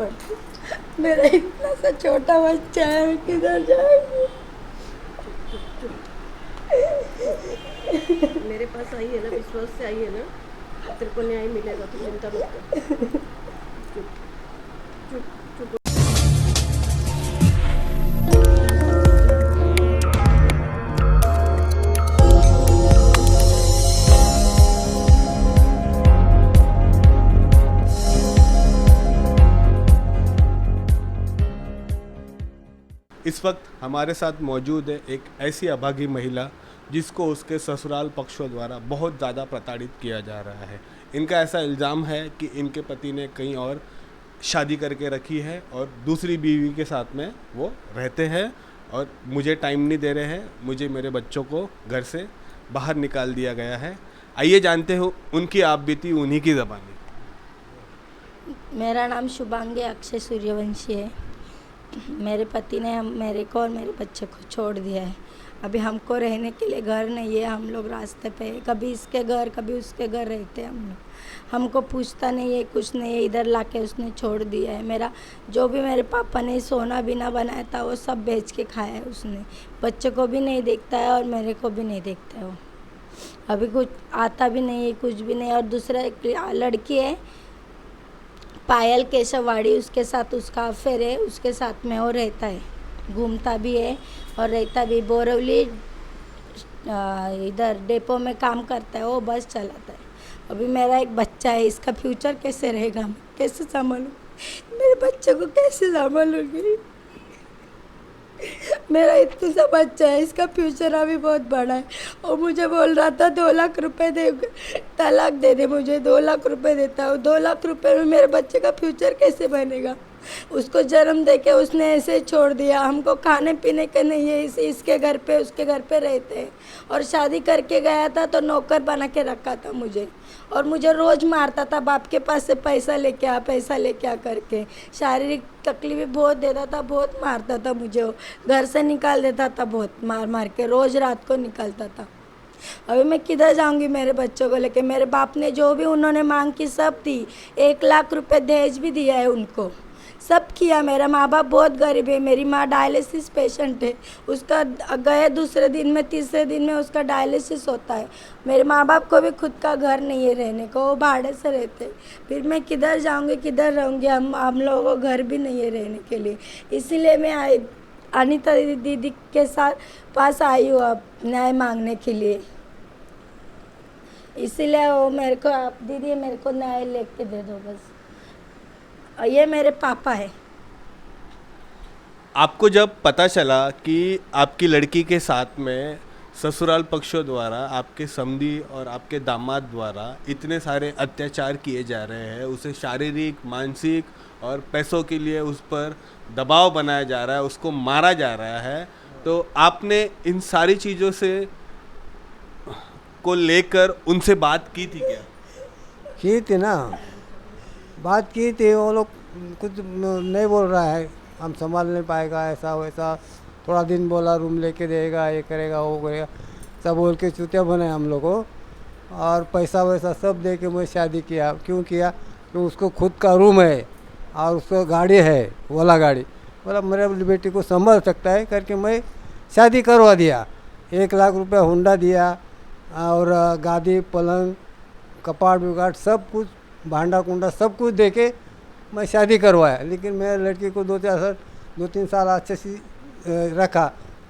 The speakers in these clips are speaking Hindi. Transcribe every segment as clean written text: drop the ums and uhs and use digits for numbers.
पड़ता। मेरा इतना सा छोटा बच्चा है, मैं किधर जाऊंगी? मेरे पास आई है ना, विश्वास से आई है ना, तेरे को न्याय मिलेगा, तो चिंता मत कर। चुप चुप चुप। इस वक्त हमारे साथ मौजूद है एक ऐसी अभागी महिला जिसको उसके ससुराल पक्षों द्वारा बहुत ज़्यादा प्रताड़ित किया जा रहा है। इनका ऐसा इल्ज़ाम है कि इनके पति ने कहीं और शादी करके रखी है और दूसरी बीवी के साथ में वो रहते हैं और मुझे टाइम नहीं दे रहे हैं, मुझे मेरे बच्चों को घर से बाहर निकाल दिया गया है। आइए जानते हो उनकी आप बीती उन्हीं की ज़बानी। मेरा नाम शुभांगी अक्षय सूर्यवंशी है। मेरे पति ने मेरे को और मेरे बच्चे को छोड़ दिया है। अभी हमको रहने के लिए घर नहीं है, हम लोग रास्ते पे है, कभी इसके घर कभी उसके घर रहते हैं हम लोग। हमको पूछता नहीं है, कुछ नहीं है, इधर लाके उसने छोड़ दिया है। मेरा जो भी मेरे पापा ने सोना बिना बनाया था वो सब बेच के खाया है उसने। बच्चे को भी नहीं देखता है और मेरे को भी नहीं देखता है वो। अभी कुछ आता भी नहीं है, कुछ भी नहीं। और दूसरा एक लड़की है पायल केशववाड़ी, उसके साथ उसका अफेयर है, उसके साथ में वो रहता है, घूमता भी है और रहता भी। बोरवली इधर डेपो में काम करता है, वो बस चलाता है। अभी मेरा एक बच्चा है, इसका फ्यूचर कैसे रहेगा, मैं कैसे संभालूँ? मेरे बच्चे को कैसे संभालूँगी? मेरा इतना सा बच्चा है, इसका फ्यूचर अभी बहुत बड़ा है। और मुझे बोल रहा था 2 लाख रुपए दे, तलाक दे दे मुझे, 2 लाख रुपए देता हूँ। 2 लाख रुपए में मेरे बच्चे का फ्यूचर कैसे बनेगा? उसको जन्म दे के उसने ऐसे छोड़ दिया। हमको खाने पीने के नहीं है, इसके घर पे उसके घर पे रहते हैं। और शादी करके गया था तो नौकर बना के रखा था मुझे, और मुझे रोज़ मारता था, बाप के पास से पैसा लेके आ, पैसा लेके आ करके। शारीरिक तकलीफें बहुत देता था, बहुत मारता था मुझे वो, घर से निकाल देता था, बहुत मार मार के रोज़ रात को निकालता था। अभी मैं किधर जाऊंगी मेरे बच्चों को लेके? मेरे बाप ने जो भी उन्होंने मांग की सब थी, 1 लाख रुपए दहेज भी दिया है उनको, सब किया। मेरा माँ बाप बहुत गरीब है, मेरी माँ डायलिसिस पेशेंट है, उसका गए दूसरे दिन में तीसरे दिन में उसका डायलिसिस होता है। मेरे माँ बाप को भी खुद का घर नहीं है रहने को, वो भाड़े से रहते हैं। फिर मैं किधर जाऊंगी, किधर रहूँगी? हम लोगों को घर भी नहीं है रहने के लिए। इसीलिए मैं अनीता दीदी के साथ पास आई हूँ अब न्याय मांगने के लिए। इसीलिए वो मेरे को, आप दीदी मेरे को न्याय लेके दे दो बस। ये मेरे पापा है। आपको जब पता चला कि आपकी लड़की के साथ में ससुराल पक्षों द्वारा, आपके समधी और आपके दामाद द्वारा इतने सारे अत्याचार किए जा रहे हैं, उसे शारीरिक, मानसिक और पैसों के लिए उस पर दबाव बनाया जा रहा है, उसको मारा जा रहा है, तो आपने इन सारी चीज़ों से को लेकर उनसे बात की थी क्या? की थी ना, बात की थी। वो लोग कुछ नहीं बोल रहा है, हम संभाल नहीं पाएगा, ऐसा वैसा। थोड़ा दिन बोला रूम लेके देगा, ये करेगा वो करेगा, सब बोल के चूतिया बनाए हम लोग को। और पैसा वैसा सब दे के मैं शादी किया। क्यों किया? तो उसको खुद का रूम है और उसको गाड़ी है, ओला गाड़ी। बोला मेरे बेटी को संभाल सकता है करके मैं शादी करवा दिया। 1 लाख रुपया हुंडा दिया और गादी पलंग कपाट विकाट सब कुछ, भांडा कुंडा सब कुछ दे के मैं शादी करवाया। लेकिन मेरे लड़की को 2-3 साल अच्छे से रखा,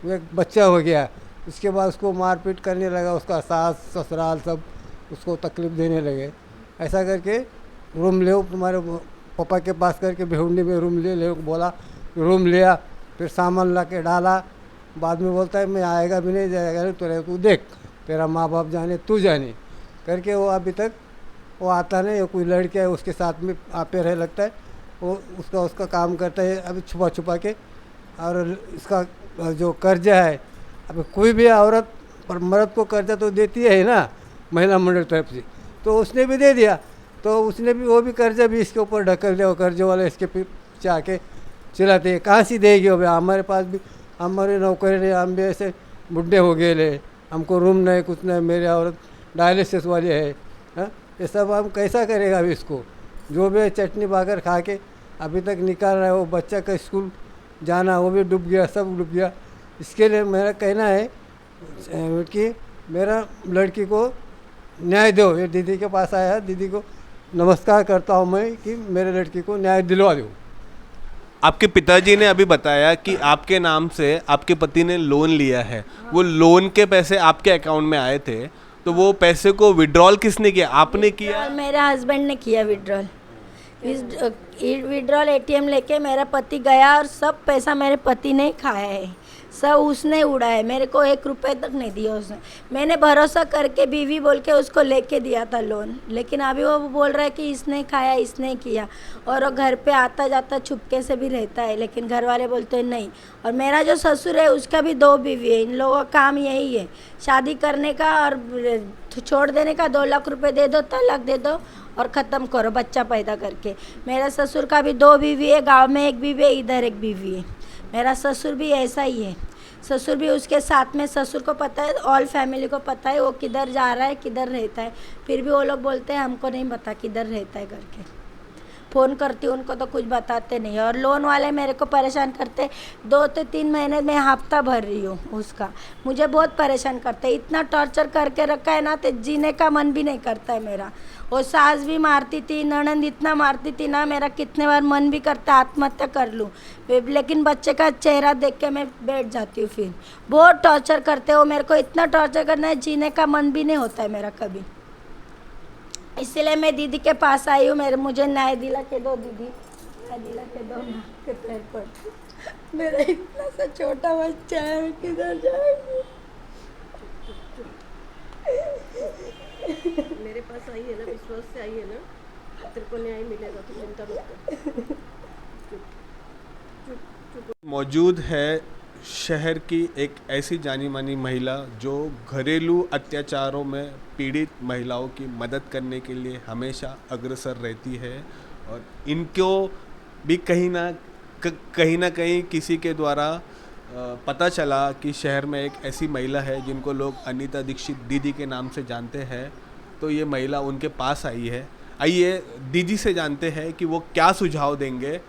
वो एक बच्चा हो गया। उसके बाद उसको मारपीट करने लगा, उसका सास ससुराल सब उसको तकलीफ़ देने लगे। ऐसा करके रूम ले तुम्हारे पापा के पास करके भिवंडी में रूम ले बोला, रूम लिया, फिर सामान ला के डाला। बाद में बोलता है मैं आएगा भी नहीं जाएगा, तू देख, तेरा माँ बाप जाने तू जाने करके। वो अभी तक वो आता नहीं। कोई लड़का है उसके साथ में आपे रह लगता है, वो उसका काम करता है अभी छुपा छुपा के। और इसका जो कर्जा है, अभी कोई भी औरत पर मर्द को कर्जा तो देती है ना महिला मंडल तरफ से, तो उसने भी दे दिया। तो उसने भी वो भी कर्जा भी इसके ऊपर ढकल दिया। कर्जे वाले इसके पीछे आके चिल्लाते हैं, कहाँ से देगी? अभी हमारे पास भी हमारे नौकरी नहीं, हम भी ऐसे बुढ़े हो गए ले, हमको रूम नहीं कुछ नहीं, मेरी औरत डायलिसिस वाली है। हाँ, ये सब हम कैसा करेगा? अभी इसको जो भी चटनी बागर खा के अभी तक निकाल रहा है। वो बच्चा का स्कूल जाना वो भी डूब गया, सब डूब गया। इसके लिए मेरा कहना है कि मेरा लड़की को न्याय दो। ये दीदी के पास आया है, दीदी को नमस्कार करता हूँ मैं कि मेरे लड़की को न्याय दिलवा दो। आपके पिताजी ने अभी बताया कि आपके नाम से आपके पति ने लोन लिया है, वो लोन के पैसे आपके अकाउंट में आए थे, तो वो पैसे को विड्रॉल किसने किया, आपने किया? मेरे हस्बैंड ने किया विड्रॉल। विड्रॉल एटीएम लेके मेरा पति गया और सब पैसा मेरे पति ने खाया है, सब उसने उड़ा है। मेरे को 1 रुपए तक नहीं दिया उसने। मैंने भरोसा करके बीवी बोल के उसको लेके दिया था लोन, लेकिन अभी वो बोल रहा है कि इसने खाया, इसने किया। और वो घर पे आता जाता छुपके से भी रहता है, लेकिन घर वाले बोलते हैं नहीं। और मेरा जो ससुर है उसका भी 2 बीवी है। इन लोगों का काम यही है, शादी करने का और छोड़ देने का। 2 लाख रुपए दे दो, तलाक दे दो और ख़त्म करो बच्चा पैदा करके। मेरा ससुर का भी 2 बीवी है, गांव में 1 बीवी है, इधर 1 बीवी है। मेरा ससुर भी ऐसा ही है। ससुर भी उसके साथ में, ससुर को पता है, ऑल फैमिली को पता है वो किधर जा रहा है, किधर रहता है। फिर भी वो लोग बोलते हैं हमको नहीं पता किधर रहता है करके। फ़ोन करती हूँ उनको तो कुछ बताते नहीं। और लोन वाले मेरे को परेशान करते। 2 से 3 महीने में हफ्ता भर रही हूँ उसका। मुझे बहुत परेशान करते, इतना टॉर्चर करके रखा है ना, तो जीने का मन भी नहीं करता है मेरा। वो सास भी मारती थी, ननंद इतना मारती थी ना, मेरा कितने बार मन भी करता आत्महत्या कर लूँ, लेकिन बच्चे का चेहरा देख के मैं बैठ जाती हूँ। फिर बहुत टॉर्चर करते हो मेरे को, इतना टॉर्चर करना है, जीने का मन भी नहीं होता है मेरा कभी। इसलिए मैं दीदी के पास आई हूँ। मुझे न्याय दिला के दो दीदी, न्याय दिला के दो ना, के पैर पड़। मेरा इतना सा छोटा बच्चा है, मैं किधर जाऊँगी? मेरे पास आई है ना, विश्वास से आई है ना, तेरे को न्याय मिलेगा, तू चिंता मत कर। मौजूद है शहर की एक ऐसी जानी मानी महिला जो घरेलू अत्याचारों में पीड़ित महिलाओं की मदद करने के लिए हमेशा अग्रसर रहती है। और इनको भी कहीं ना कहीं किसी के द्वारा पता चला कि शहर में एक ऐसी महिला है जिनको लोग अनीता दीक्षित दीदी के नाम से जानते हैं, तो ये महिला उनके पास आई है। आइए दीदी से जानते हैं कि वो क्या सुझाव देंगे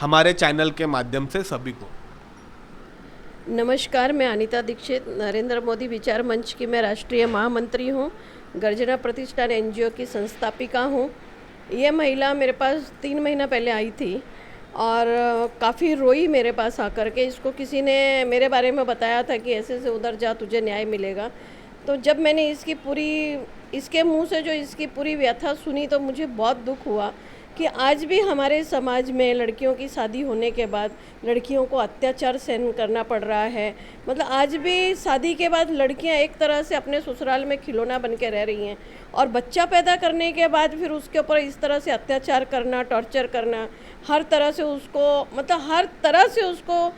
हमारे चैनल के माध्यम से सभी को। नमस्कार, मैं अनीता दीक्षित, नरेंद्र मोदी विचार मंच की मैं राष्ट्रीय महामंत्री हूँ। गर्जना प्रतिष्ठान एनजीओ की संस्थापिका हूँ। ये महिला मेरे पास 3 महीना पहले आई थी और काफ़ी रोई मेरे पास आकर के। इसको किसी ने मेरे बारे में बताया था कि ऐसे से उधर जा, तुझे न्याय मिलेगा। तो जब मैंने इसके मुंह से जो इसकी पूरी व्यथा सुनी तो मुझे बहुत दुख हुआ कि आज भी हमारे समाज में लड़कियों की शादी होने के बाद लड़कियों को अत्याचार सहन करना पड़ रहा है। मतलब आज भी शादी के बाद लड़कियां एक तरह से अपने ससुराल में खिलौना बन के रह रही हैं, और बच्चा पैदा करने के बाद फिर उसके ऊपर इस तरह से अत्याचार करना, टॉर्चर करना, हर तरह से उसको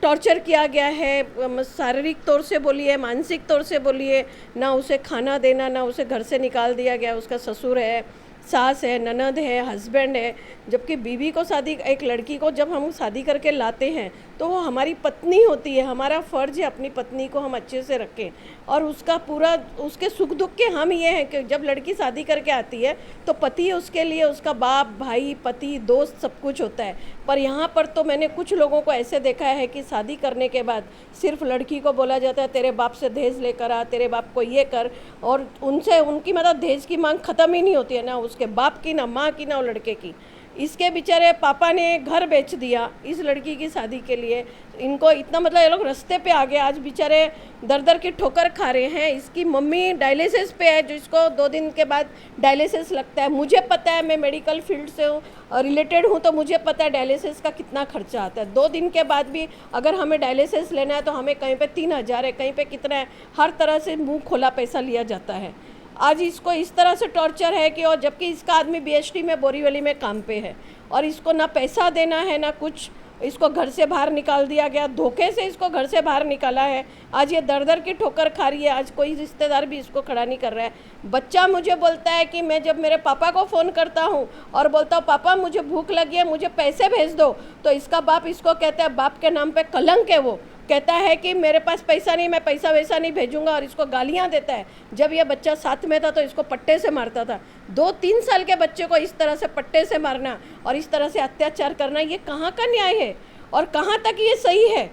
टॉर्चर किया गया है। शारीरिक तौर से बोलिए, मानसिक तौर से बोलिए, ना उसे खाना देना, ना उसे घर से निकाल दिया गया। उसका ससुर है, सास है, ननद है, हस्बैंड है। जबकि बीवी को एक लड़की को जब हम शादी करके लाते हैं तो वो हमारी पत्नी होती है। हमारा फ़र्ज है अपनी पत्नी को हम अच्छे से रखें और उसके सुख दुख के हम ये हैं कि जब लड़की शादी करके आती है तो पति उसके लिए उसका बाप, भाई, पति, दोस्त सब कुछ होता है। पर यहाँ पर तो मैंने कुछ लोगों को ऐसे देखा है कि शादी करने के बाद सिर्फ लड़की को बोला जाता है तेरे बाप से दहेज लेकर आ, तेरे बाप को ये कर, और उनकी मतलब दहेज की मांग ख़त्म ही नहीं होती है, ना उसके बाप की, ना माँ की, ना वो लड़के की। इसके बेचारे पापा ने घर बेच दिया इस लड़की की शादी के लिए। इनको इतना मतलब ये लोग रास्ते पे आ गए, आज बेचारे दर दर की ठोकर खा रहे हैं। इसकी मम्मी डायलिसिस पे है, जो इसको 2 दिन के बाद डायलिसिस लगता है। मुझे पता है, मैं मेडिकल फील्ड से रिलेटेड हूँ, तो मुझे पता है डायलिसिस का कितना खर्चा आता है। 2 दिन के बाद भी अगर हमें डायलिसिस लेना है तो हमें कहीं पे 3000 है, कहीं पे कितना है, हर तरह से मुँह खोला पैसा लिया जाता है। आज इसको इस तरह से टॉर्चर है कि, और जबकि इसका आदमी BHT में बोरीवली में काम पे है, और इसको ना पैसा देना है ना कुछ। इसको घर से बाहर निकाल दिया गया, धोखे से इसको घर से बाहर निकाला है। आज ये दर दर की ठोकर खा रही है। आज कोई रिश्तेदार भी इसको खड़ा नहीं कर रहा है। बच्चा मुझे बोलता है कि मैं जब मेरे पापा को फ़ोन करता हूँ और बोलता हूँ पापा मुझे भूख लगी है, मुझे पैसे भेज दो, तो इसका बाप इसको कहता है बाप के नाम पे कलंक है वो, कहता है कि मेरे पास पैसा नहीं, मैं पैसा वैसा नहीं भेजूंगा, और इसको गालियां देता है। जब ये बच्चा साथ में था तो इसको पट्टे से मारता था। 2-3 साल के बच्चे को इस तरह से पट्टे से मारना और इस तरह से अत्याचार करना, ये कहाँ का न्याय है और कहाँ तक ये सही है?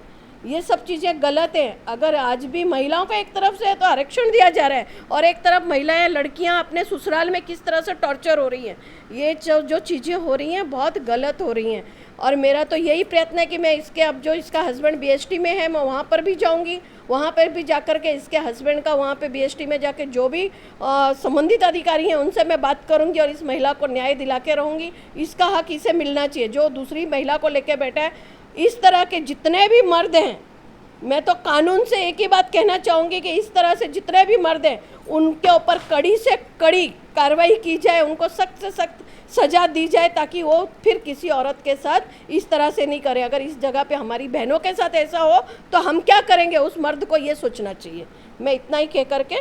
ये सब चीज़ें गलत हैं। अगर आज भी महिलाओं को एक तरफ से तो आरक्षण दिया जा रहा है और एक तरफ महिलाएं, लड़कियां अपने ससुराल में किस तरह से टॉर्चर हो रही हैं, ये जो चीज़ें हो रही हैं बहुत गलत हो रही हैं। और मेरा तो यही प्रयत्न है कि मैं इसके, अब जो इसका हस्बैंड बीएसटी में है, मैं वहाँ पर भी जाऊँगी, वहाँ पर भी जाकर के इसके हस्बैंड का वहाँ पे बीएसटी में जाके जो भी संबंधित अधिकारी हैं उनसे मैं बात करूँगी और इस महिला को न्याय दिला के रहूँगी। इसका हक इसे मिलना चाहिए। जो दूसरी महिला को लेके बैठा है, इस तरह के जितने भी मर्द हैं, मैं तो कानून से एक ही बात कहना चाहूँगी कि इस तरह से जितने भी मर्द हैं उनके ऊपर कड़ी से कड़ी कार्रवाई की जाए, उनको सख्त से सख्त सज़ा दी जाए, ताकि वो फिर किसी औरत के साथ इस तरह से नहीं करे। अगर इस जगह पे हमारी बहनों के साथ ऐसा हो तो हम क्या करेंगे, उस मर्द को ये सोचना चाहिए। मैं इतना ही कह करके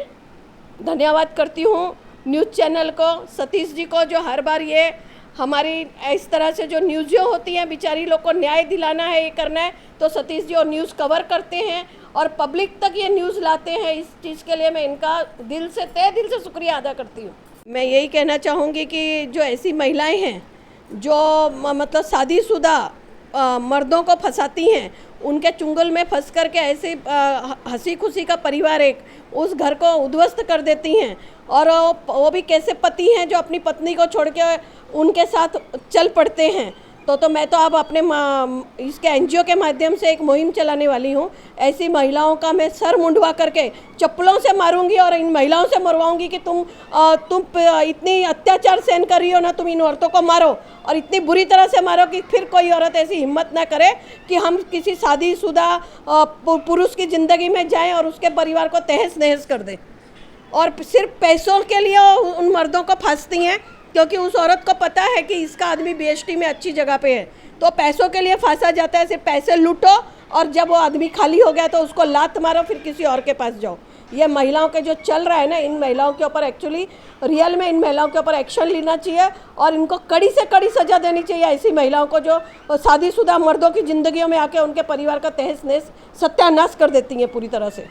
धन्यवाद करती हूँ न्यूज़ चैनल को, सतीश जी को, जो हर बार ये हमारी इस तरह से जो न्यूज़ें होती हैं, बेचारी लोग को न्याय दिलाना है, ये करना है, तो सतीश जी और न्यूज़ कवर करते हैं और पब्लिक तक ये न्यूज़ लाते हैं। इस चीज़ के लिए मैं इनका दिल से, तहे दिल से शुक्रिया अदा करती हूँ। मैं यही कहना चाहूँगी कि जो ऐसी महिलाएं हैं जो मतलब शादीशुदा मर्दों को फंसाती हैं, उनके चुंगल में फंस कर के ऐसे हंसी खुशी का परिवार एक उस घर को उद्ध्वस्त कर देती हैं, और वो भी कैसे पति हैं जो अपनी पत्नी को छोड़ के उनके साथ चल पड़ते हैं। तो मैं तो अब अपने इसके एनजीओ के माध्यम से एक मुहिम चलाने वाली हूँ। ऐसी महिलाओं का मैं सर मुंडवा करके चप्पलों से मारूंगी और इन महिलाओं से मरवाऊंगी कि तुम इतनी अत्याचार सहन कर रही हो ना, तुम इन औरतों को मारो और इतनी बुरी तरह से मारो कि फिर कोई औरत ऐसी हिम्मत ना करे कि हम किसी शादीशुदा पुरुष की ज़िंदगी में जाएं और उसके परिवार को तहस नहस कर दें। और सिर्फ पैसों के लिए उन मर्दों को फांसती हैं, क्योंकि उस औरत को पता है कि इसका आदमी बीएसटी में अच्छी जगह पे है, तो पैसों के लिए फांसा जाता है। सिर्फ पैसे लूटो और जब वो आदमी खाली हो गया तो उसको लात मारो, फिर किसी और के पास जाओ। ये महिलाओं के जो चल रहा है ना, इन महिलाओं के ऊपर एक्चुअली रियल में इन महिलाओं के ऊपर एक्शन लेना चाहिए और इनको कड़ी से कड़ी सज़ा देनी चाहिए। ऐसी महिलाओं को जो शादीशुदा मर्दों की ज़िंदगियों में आके उनके परिवार का तहस नहस, सत्यानाश कर देती हैं पूरी तरह से।